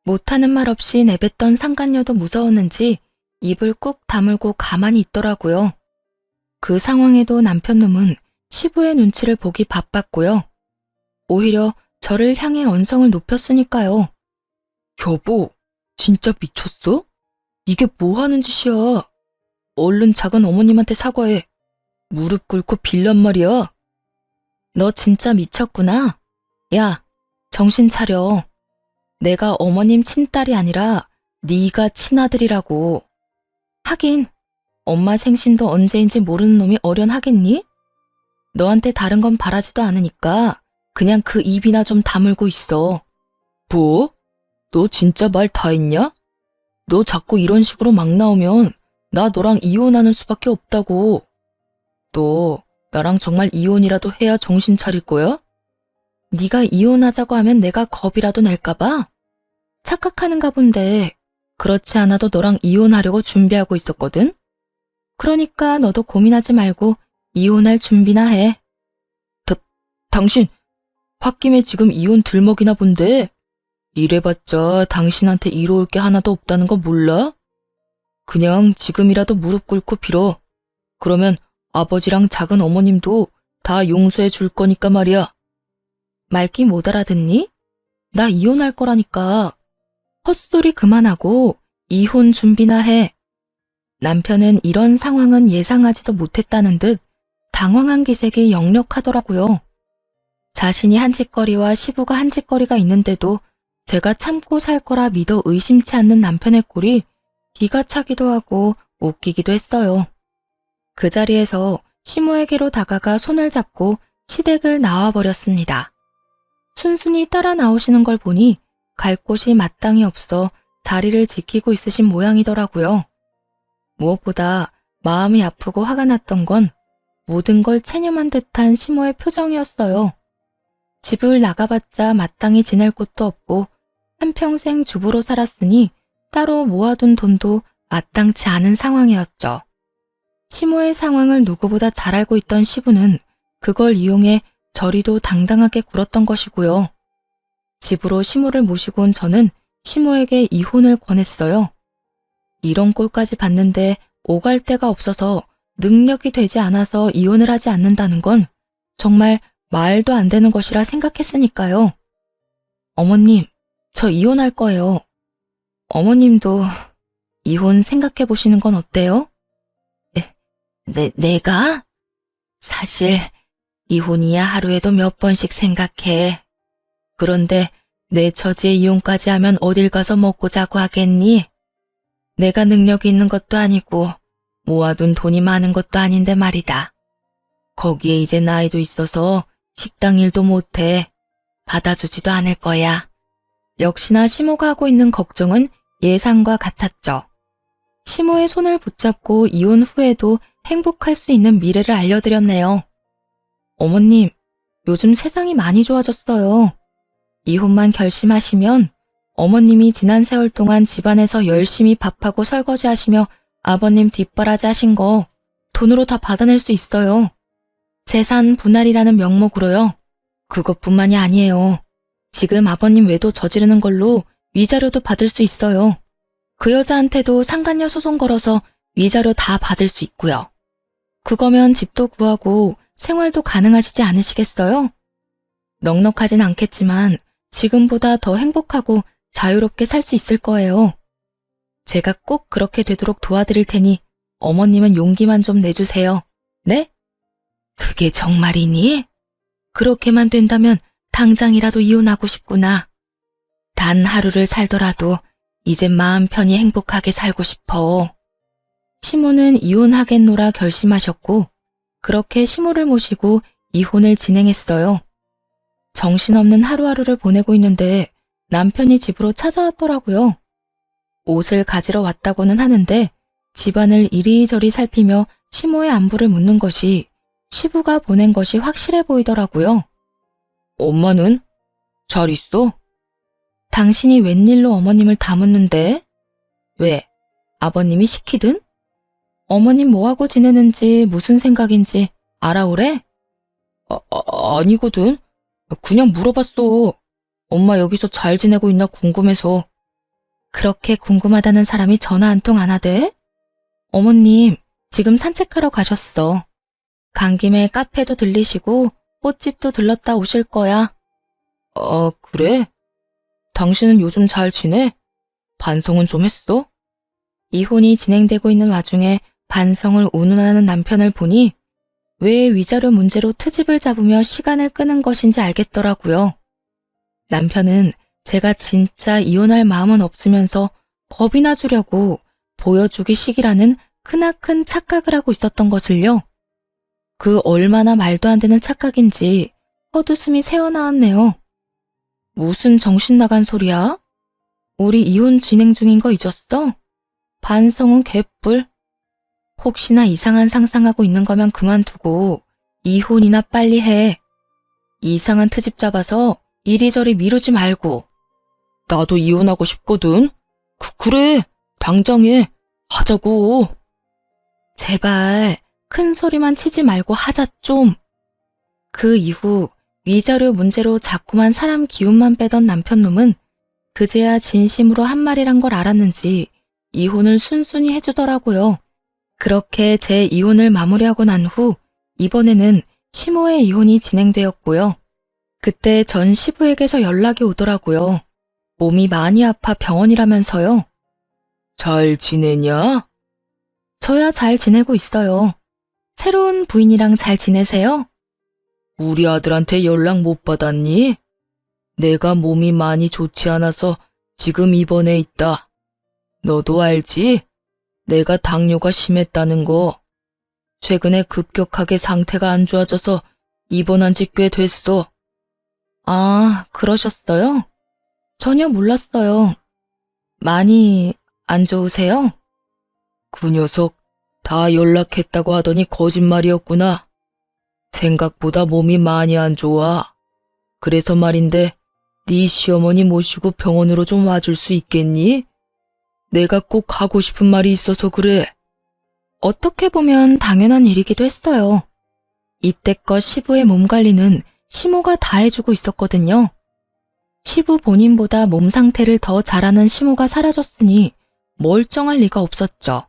못하는 말 없이 내뱉던 상간녀도 무서웠는지 입을 꾹 다물고 가만히 있더라고요. 그 상황에도 남편놈은 시부의 눈치를 보기 바빴고요. 오히려 저를 향해 언성을 높였으니까요. 여보, 진짜 미쳤어? 이게 뭐 하는 짓이야? 얼른 작은 어머님한테 사과해. 무릎 꿇고 빌란 말이야. 너 진짜 미쳤구나. 야, 정신 차려. 내가 어머님 친딸이 아니라 네가 친아들이라고. 하긴 엄마 생신도 언제인지 모르는 놈이 어련하겠니? 너한테 다른 건 바라지도 않으니까 그냥 그 입이나 좀 다물고 있어. 뭐? 너 진짜 말 다 했냐? 너 자꾸 이런 식으로 막 나오면 나 너랑 이혼하는 수밖에 없다고. 너 나랑 정말 이혼이라도 해야 정신 차릴 거야? 네가 이혼하자고 하면 내가 겁이라도 낼까 봐? 착각하는가 본데 그렇지 않아도 너랑 이혼하려고 준비하고 있었거든? 그러니까 너도 고민하지 말고 이혼할 준비나 해. 당신 홧김에 지금 이혼 들먹이나 본데 이래봤자 당신한테 이로울 게 하나도 없다는 거 몰라? 그냥 지금이라도 무릎 꿇고 빌어. 그러면 아버지랑 작은 어머님도 다 용서해 줄 거니까 말이야. 말귀 못 알아듣니? 나 이혼할 거라니까. 헛소리 그만하고 이혼 준비나 해. 남편은 이런 상황은 예상하지도 못했다는 듯 당황한 기색이 역력하더라고요. 자신이 한 짓거리와 시부가 한 짓거리가 있는데도 제가 참고 살 거라 믿어 의심치 않는 남편의 꼴이 기가 차기도 하고 웃기기도 했어요. 그 자리에서 시모에게로 다가가 손을 잡고 시댁을 나와버렸습니다. 순순히 따라 나오시는 걸 보니 갈 곳이 마땅히 없어 자리를 지키고 있으신 모양이더라고요. 무엇보다 마음이 아프고 화가 났던 건 모든 걸 체념한 듯한 시모의 표정이었어요. 집을 나가봤자 마땅히 지낼 곳도 없고 한평생 주부로 살았으니 따로 모아둔 돈도 마땅치 않은 상황이었죠. 시모의 상황을 누구보다 잘 알고 있던 시부는 그걸 이용해 저리도 당당하게 굴었던 것이고요. 집으로 시모를 모시고 온 저는 시모에게 이혼을 권했어요. 이런 꼴까지 봤는데 오갈 데가 없어서 능력이 되지 않아서 이혼을 하지 않는다는 건 정말 말도 안 되는 것이라 생각했으니까요. 어머님, 저 이혼할 거예요. 어머님도 이혼 생각해 보시는 건 어때요? 내가? 사실 이혼이야 하루에도 몇 번씩 생각해. 그런데 내 처지에 이혼까지 하면 어딜 가서 먹고 자고 하겠니? 내가 능력이 있는 것도 아니고 모아둔 돈이 많은 것도 아닌데 말이다. 거기에 이제 나이도 있어서 식당 일도 못해. 받아주지도 않을 거야. 역시나 시모가 하고 있는 걱정은 예상과 같았죠. 시모의 손을 붙잡고 이혼 후에도 행복할 수 있는 미래를 알려드렸네요. 어머님, 요즘 세상이 많이 좋아졌어요. 이혼만 결심하시면 어머님이 지난 세월 동안 집안에서 열심히 밥하고 설거지 하시며 아버님 뒷바라지 하신 거 돈으로 다 받아낼 수 있어요. 재산 분할이라는 명목으로요. 그것뿐만이 아니에요. 지금 아버님 외도 저지르는 걸로 위자료도 받을 수 있어요. 그 여자한테도 상간녀 소송 걸어서 위자료 다 받을 수 있고요. 그거면 집도 구하고 생활도 가능하시지 않으시겠어요? 넉넉하진 않겠지만 지금보다 더 행복하고 자유롭게 살 수 있을 거예요. 제가 꼭 그렇게 되도록 도와드릴 테니 어머님은 용기만 좀 내주세요. 네? 그게 정말이니? 그렇게만 된다면 당장이라도 이혼하고 싶구나. 단 하루를 살더라도 이젠 마음 편히 행복하게 살고 싶어. 시모는 이혼하겠노라 결심하셨고 그렇게 시모를 모시고 이혼을 진행했어요. 정신없는 하루하루를 보내고 있는데 남편이 집으로 찾아왔더라고요. 옷을 가지러 왔다고는 하는데 집안을 이리저리 살피며 시모의 안부를 묻는 것이 시부가 보낸 것이 확실해 보이더라고요. 엄마는? 잘 있어? 당신이 웬일로 어머님을 다 묻는데? 왜? 아버님이 시키든? 어머님 뭐하고 지내는지 무슨 생각인지 알아오래? 아니거든. 그냥 물어봤어. 엄마 여기서 잘 지내고 있나 궁금해서. 그렇게 궁금하다는 사람이 전화 한 통 안 하대? 어머님, 지금 산책하러 가셨어. 간 김에 카페도 들리시고 꽃집도 들렀다 오실 거야. 그래? 당신은 요즘 잘 지내? 반성은 좀 했어? 이혼이 진행되고 있는 와중에 반성을 운운하는 남편을 보니 왜 위자료 문제로 트집을 잡으며 시간을 끄는 것인지 알겠더라고요. 남편은 제가 진짜 이혼할 마음은 없으면서 겁이나 주려고 보여주기식이라는 크나큰 착각을 하고 있었던 것을요. 그 얼마나 말도 안 되는 착각인지 헛웃음이 새어나왔네요. 무슨 정신 나간 소리야? 우리 이혼 진행 중인 거 잊었어? 반성은 개뿔. 혹시나 이상한 상상하고 있는 거면 그만두고 이혼이나 빨리 해. 이상한 트집 잡아서 이리저리 미루지 말고. 나도 이혼하고 싶거든. 그래, 당장 해. 하자고. 제발 큰 소리만 치지 말고 하자 좀. 그 이후 위자료 문제로 자꾸만 사람 기운만 빼던 남편놈은 그제야 진심으로 한 말이란 걸 알았는지 이혼을 순순히 해주더라고요. 그렇게 제 이혼을 마무리하고 난 후 이번에는 시모의 이혼이 진행되었고요. 그때 전 시부에게서 연락이 오더라고요. 몸이 많이 아파 병원이라면서요. 잘 지내냐? 저야 잘 지내고 있어요. 새로운 부인이랑 잘 지내세요? 우리 아들한테 연락 못 받았니? 내가 몸이 많이 좋지 않아서 지금 입원해 있다. 너도 알지? 내가 당뇨가 심했다는 거. 최근에 급격하게 상태가 안 좋아져서 입원한 지 꽤 됐어. 아, 그러셨어요? 전혀 몰랐어요. 많이 안 좋으세요? 그 녀석 다 연락했다고 하더니 거짓말이었구나. 생각보다 몸이 많이 안 좋아. 그래서 말인데 네 시어머니 모시고 병원으로 좀 와줄 수 있겠니? 내가 꼭 하고 싶은 말이 있어서 그래. 어떻게 보면 당연한 일이기도 했어요. 이때껏 시부의 몸 관리는 시모가 다 해주고 있었거든요. 시부 본인보다 몸 상태를 더 잘하는 시모가 사라졌으니 멀쩡할 리가 없었죠.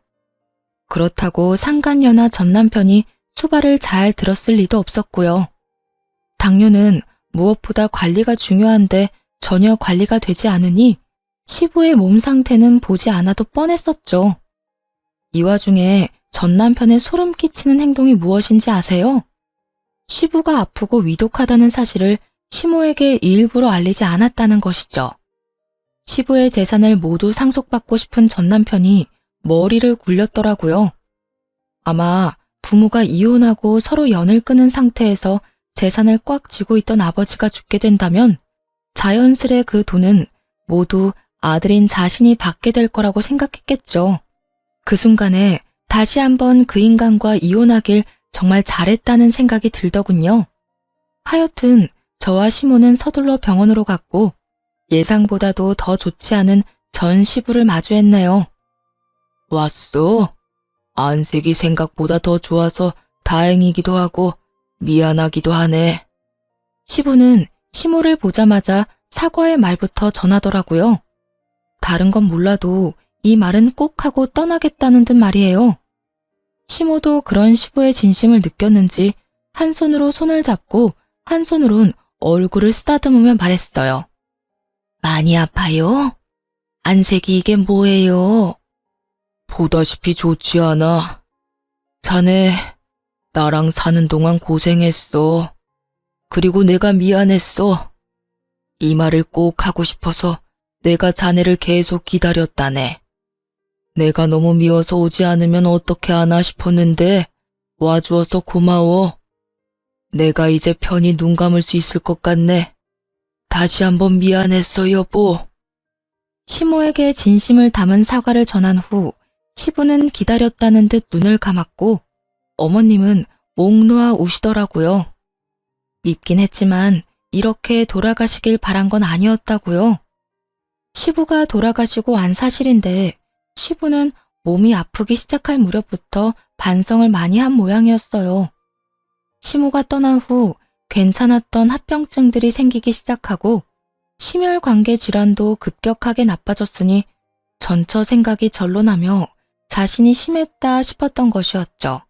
그렇다고 상간녀나 전 남편이 수발을 잘 들었을 리도 없었고요. 당뇨는 무엇보다 관리가 중요한데 전혀 관리가 되지 않으니 시부의 몸 상태는 보지 않아도 뻔했었죠. 이 와중에 전 남편의 소름 끼치는 행동이 무엇인지 아세요? 시부가 아프고 위독하다는 사실을 시모에게 일부러 알리지 않았다는 것이죠. 시부의 재산을 모두 상속받고 싶은 전 남편이 머리를 굴렸더라고요. 아마 부모가 이혼하고 서로 연을 끊은 상태에서 재산을 꽉 쥐고 있던 아버지가 죽게 된다면 자연스레 그 돈은 모두 아들인 자신이 받게 될 거라고 생각했겠죠. 그 순간에 다시 한번 그 인간과 이혼하길 정말 잘했다는 생각이 들더군요. 하여튼 저와 시모는 서둘러 병원으로 갔고 예상보다도 더 좋지 않은 전 시부를 마주했네요. 왔어? 안색이 생각보다 더 좋아서 다행이기도 하고 미안하기도 하네. 시부는 시모를 보자마자 사과의 말부터 전하더라고요. 다른 건 몰라도 이 말은 꼭 하고 떠나겠다는 듯 말이에요. 시모도 그런 시부의 진심을 느꼈는지 한 손으로 손을 잡고 한 손으론 얼굴을 쓰다듬으며 말했어요. 많이 아파요? 안색이 이게 뭐예요? 보다시피 좋지 않아. 자네, 나랑 사는 동안 고생했어. 그리고 내가 미안했어. 이 말을 꼭 하고 싶어서 내가 자네를 계속 기다렸다네. 내가 너무 미워서 오지 않으면 어떻게 하나 싶었는데 와주어서 고마워. 내가 이제 편히 눈 감을 수 있을 것 같네. 다시 한번 미안했어, 여보. 시모에게 진심을 담은 사과를 전한 후 시부는 기다렸다는 듯 눈을 감았고 어머님은 목 놓아 우시더라고요. 밉긴 했지만 이렇게 돌아가시길 바란 건 아니었다고요. 시부가 돌아가시고 안 사실인데 시부는 몸이 아프기 시작할 무렵부터 반성을 많이 한 모양이었어요. 시모가 떠난 후 괜찮았던 합병증들이 생기기 시작하고 심혈관계 질환도 급격하게 나빠졌으니 전처 생각이 절로 나며 자신이 심했다 싶었던 것이었죠.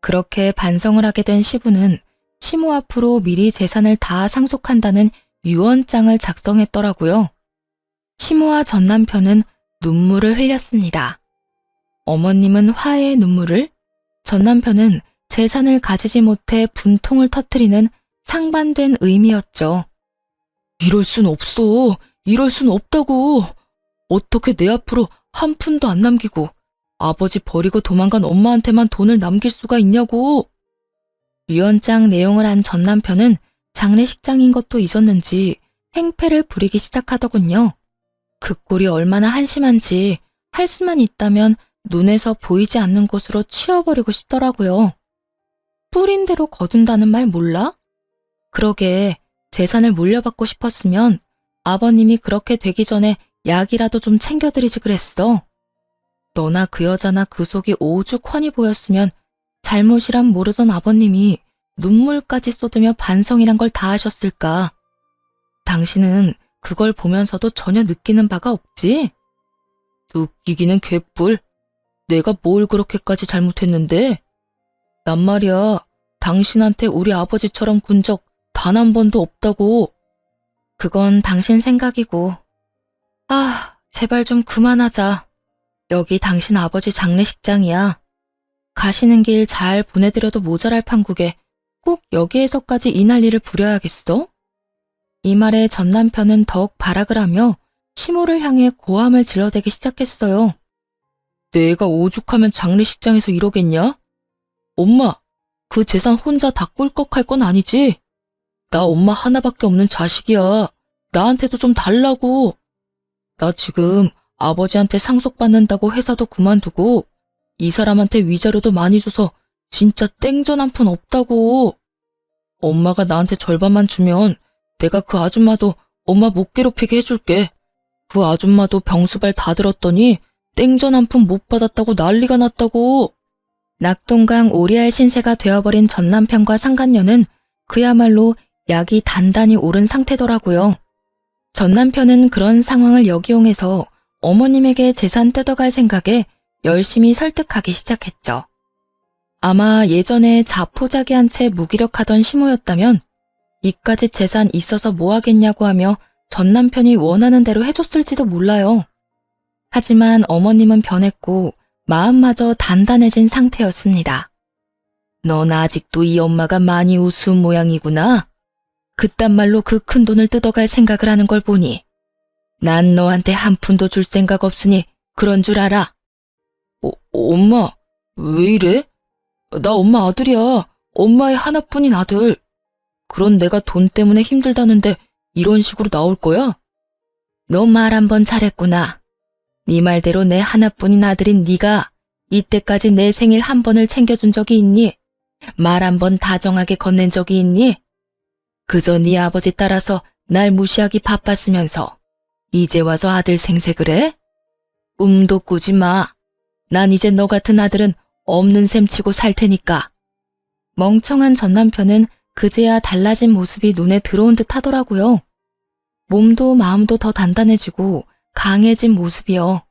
그렇게 반성을 하게 된 시부는 시모 앞으로 미리 재산을 다 상속한다는 유언장을 작성했더라고요. 시모와 전 남편은 눈물을 흘렸습니다. 어머님은 화해의 눈물을, 전 남편은 재산을 가지지 못해 분통을 터뜨리는 상반된 의미였죠. 이럴 순 없어. 이럴 순 없다고. 어떻게 내 앞으로 한 푼도 안 남기고 아버지 버리고 도망간 엄마한테만 돈을 남길 수가 있냐고. 유언장 내용을 안 전 남편은 장례식장인 것도 잊었는지 행패를 부리기 시작하더군요. 그 꼴이 얼마나 한심한지 할 수만 있다면 눈에서 보이지 않는 곳으로 치워버리고 싶더라고요. 뿌린 대로 거둔다는 말 몰라? 그러게 재산을 물려받고 싶었으면 아버님이 그렇게 되기 전에 약이라도 좀 챙겨드리지 그랬어. 너나 그 여자나 그 속이 오죽 훤히 보였으면 잘못이란 모르던 아버님이 눈물까지 쏟으며 반성이란 걸 다 하셨을까? 당신은 그걸 보면서도 전혀 느끼는 바가 없지? 느끼기는 개뿔. 내가 뭘 그렇게까지 잘못했는데? 난 말이야, 당신한테 우리 아버지처럼 군 적 단 한 번도 없다고. 그건 당신 생각이고. 아, 제발 좀 그만하자. 여기 당신 아버지 장례식장이야. 가시는 길 잘 보내드려도 모자랄 판국에 꼭 여기에서까지 이 난리를 부려야겠어? 이 말에 전 남편은 더욱 발악을 하며 시모를 향해 고함을 질러대기 시작했어요. 내가 오죽하면 장례식장에서 이러겠냐? 엄마, 그 재산 혼자 다 꿀꺽할 건 아니지? 나 엄마 하나밖에 없는 자식이야. 나한테도 좀 달라고. 나 지금 아버지한테 상속받는다고 회사도 그만두고 이 사람한테 위자료도 많이 줘서 진짜 땡전 한 푼 없다고. 엄마가 나한테 절반만 주면 내가 그 아줌마도 엄마 못 괴롭히게 해줄게. 그 아줌마도 병수발 다 들었더니 땡전 한 푼 못 받았다고 난리가 났다고. 낙동강 오리알 신세가 되어버린 전 남편과 상간녀는 그야말로 약이 단단히 오른 상태더라고요. 전 남편은 그런 상황을 역이용해서 어머님에게 재산 뜯어갈 생각에 열심히 설득하기 시작했죠. 아마 예전에 자포자기한 채 무기력하던 시모였다면 이까짓 재산 있어서 뭐 하겠냐고 하며 전 남편이 원하는 대로 해줬을지도 몰라요. 하지만 어머님은 변했고 마음마저 단단해진 상태였습니다. 넌 아직도 이 엄마가 많이 우스운 모양이구나. 그딴 말로 그 큰 돈을 뜯어갈 생각을 하는 걸 보니 난 너한테 한 푼도 줄 생각 없으니 그런 줄 알아. 엄마, 왜 이래? 나 엄마 아들이야. 엄마의 하나뿐인 아들. 그런 내가 돈 때문에 힘들다는데 이런 식으로 나올 거야? 너 말 한 번 잘했구나. 네 말대로 내 하나뿐인 아들인 네가 이때까지 내 생일 한 번을 챙겨준 적이 있니? 말 한 번 다정하게 건넨 적이 있니? 그저 네 아버지 따라서 날 무시하기 바빴으면서 이제 와서 아들 생색을 해? 꿈도 꾸지 마. 난 이제 너 같은 아들은 없는 셈 치고 살 테니까. 멍청한 전 남편은 그제야 달라진 모습이 눈에 들어온 듯 하더라고요. 몸도 마음도 더 단단해지고 강해진 모습이요.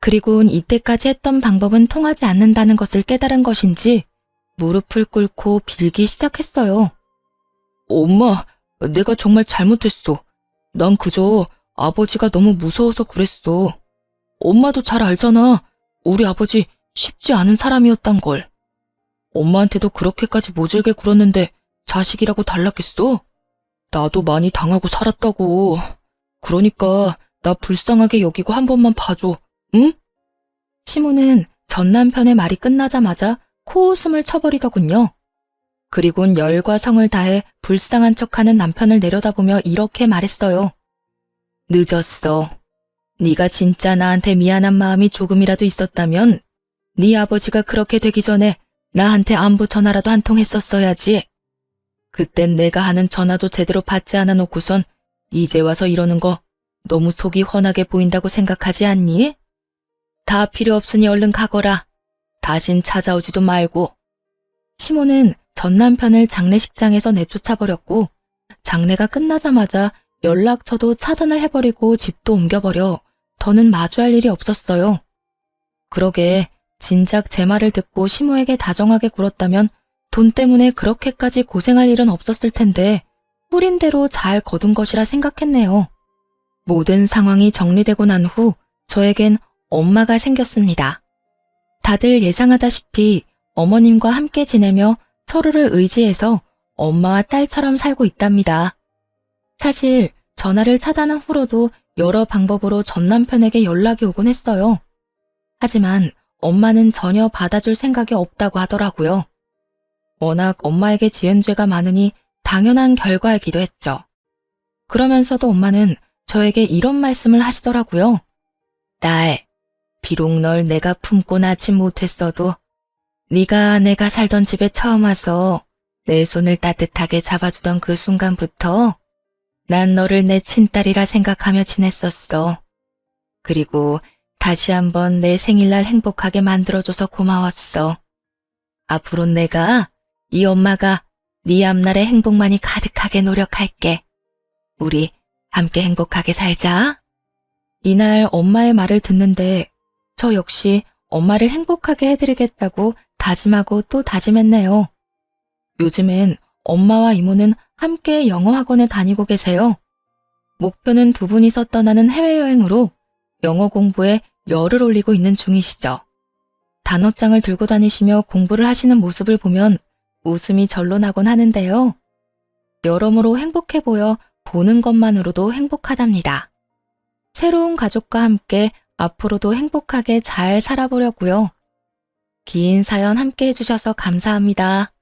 그리곤 이때까지 했던 방법은 통하지 않는다는 것을 깨달은 것인지 무릎을 꿇고 빌기 시작했어요. 엄마, 내가 정말 잘못했어. 난 그저 아버지가 너무 무서워서 그랬어. 엄마도 잘 알잖아. 우리 아버지 쉽지 않은 사람이었단 걸. 엄마한테도 그렇게까지 모질게 굴었는데 자식이라고 달랐겠어? 나도 많이 당하고 살았다고. 그러니까 나 불쌍하게 여기고 한 번만 봐줘, 응? 시모는 전 남편의 말이 끝나자마자 코웃음을 쳐버리더군요. 그리곤 열과 성을 다해 불쌍한 척하는 남편을 내려다보며 이렇게 말했어요. 늦었어. 네가 진짜 나한테 미안한 마음이 조금이라도 있었다면 네 아버지가 그렇게 되기 전에 나한테 안부 전화라도 한 통 했었어야지. 그땐 내가 하는 전화도 제대로 받지 않아 놓고선 이제 와서 이러는 거 너무 속이 훤하게 보인다고 생각하지 않니? 다 필요 없으니 얼른 가거라. 다신 찾아오지도 말고. 시모는 전 남편을 장례식장에서 내쫓아버렸고 장례가 끝나자마자 연락처도 차단을 해버리고 집도 옮겨버려 더는 마주할 일이 없었어요. 그러게 진작 제 말을 듣고 시모에게 다정하게 굴었다면 돈 때문에 그렇게까지 고생할 일은 없었을 텐데 뿌린 대로 잘 거둔 것이라 생각했네요. 모든 상황이 정리되고 난 후 저에겐 엄마가 생겼습니다. 다들 예상하다시피 어머님과 함께 지내며 서로를 의지해서 엄마와 딸처럼 살고 있답니다. 사실 전화를 차단한 후로도 여러 방법으로 전 남편에게 연락이 오곤 했어요. 하지만 엄마는 전혀 받아줄 생각이 없다고 하더라고요. 워낙 엄마에게 지은 죄가 많으니 당연한 결과이기도 했죠. 그러면서도 엄마는 저에게 이런 말씀을 하시더라고요. 딸, 비록 널 내가 품고 낳지 못했어도 네가 내가 살던 집에 처음 와서 내 손을 따뜻하게 잡아주던 그 순간부터 난 너를 내 친딸이라 생각하며 지냈었어. 그리고 다시 한번 내 생일날 행복하게 만들어줘서 고마웠어. 앞으로 내가 이 엄마가 네 앞날에 행복만이 가득하게 노력할게. 우리 함께 행복하게 살자. 이날 엄마의 말을 듣는데 저 역시 엄마를 행복하게 해드리겠다고 다짐하고 또 다짐했네요. 요즘엔 엄마와 이모는 함께 영어 학원에 다니고 계세요. 목표는 두 분이서 떠나는 해외여행으로 영어 공부에 열을 올리고 있는 중이시죠. 단어장을 들고 다니시며 공부를 하시는 모습을 보면 웃음이 절로 나곤 하는데요. 여러모로 행복해 보여 보는 것만으로도 행복하답니다. 새로운 가족과 함께 앞으로도 행복하게 잘 살아보려고요. 긴 사연 함께 해주셔서 감사합니다.